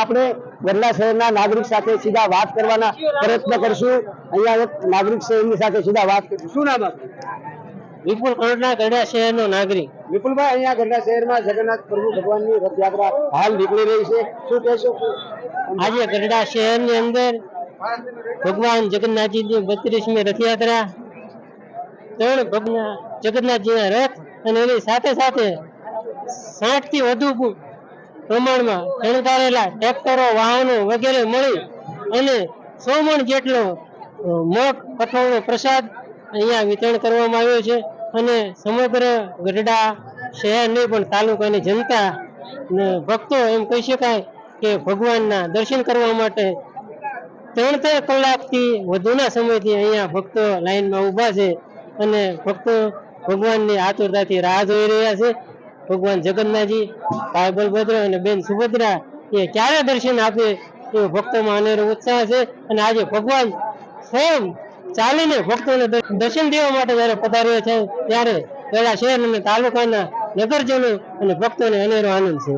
આપણે ગઢડા શહેરના નાગરિક સાથે સીધા વાત કરવાના પ્રયત્ન કરશું। અહીંયા એક નાગરિક છે, એમની સાથે સીધા વાત કરશું। શું નામ આપનું? વિપુલ કણોટના ગઢડા શહેરનો નાગરિક। વિપુલભાઈ, અહીંયા ગઢડા શહેરમાં જગન્નાથ પ્રભુ ભગવાનની રથયાત્રા હાલ નીકળી રહી છે, શું કહેશો? આજે ગઢડા શહેરની અંદર ભગવાન જગન્નાથજીની 32મી રથયાત્રા, 3 ભગવાન જગન્નાથજીના રથ અને એની સાથે સાથે 60 થી વધુ પ્રમાણમાં શણગારેલા ટ્રેક્ટરો, વાહનો વગેરે મળી અને 100 મણ જેટલો મગ કઠોળનો પ્રસાદ અહીંયા વિતરણ કરવામાં આવ્યો છે। અને સમગ્ર ગઢડા શહેરની પણ તાલુકાની જનતા ને ભક્તો એમ કહી શકાય કે ભગવાનના દર્શન કરવા માટે 3 કલાકથી વધુના સમયથી અહીંયા ભક્તો લાઈનમાં ઊભા છે અને ભક્તો ભગવાનની આતુરતાથી રાહ જોઈ રહ્યા છે। ભગવાન જગન્નાથજી, ભાઈ બલભદ્ર અને બેન સુભદ્રા એ ક્યારે દર્શન આપે એ ભક્તોમાં અનેરો ઉત્સાહ છે। અને આજે ભગવાન સ્વયં ચાલીને ભક્તોને દર્શન દેવા માટે જયારે પધાર્યો છે ત્યારે ગઢડા શહેર અને તાલુકાના નગરજનો અને ભક્તોને અનેરો આનંદ છે।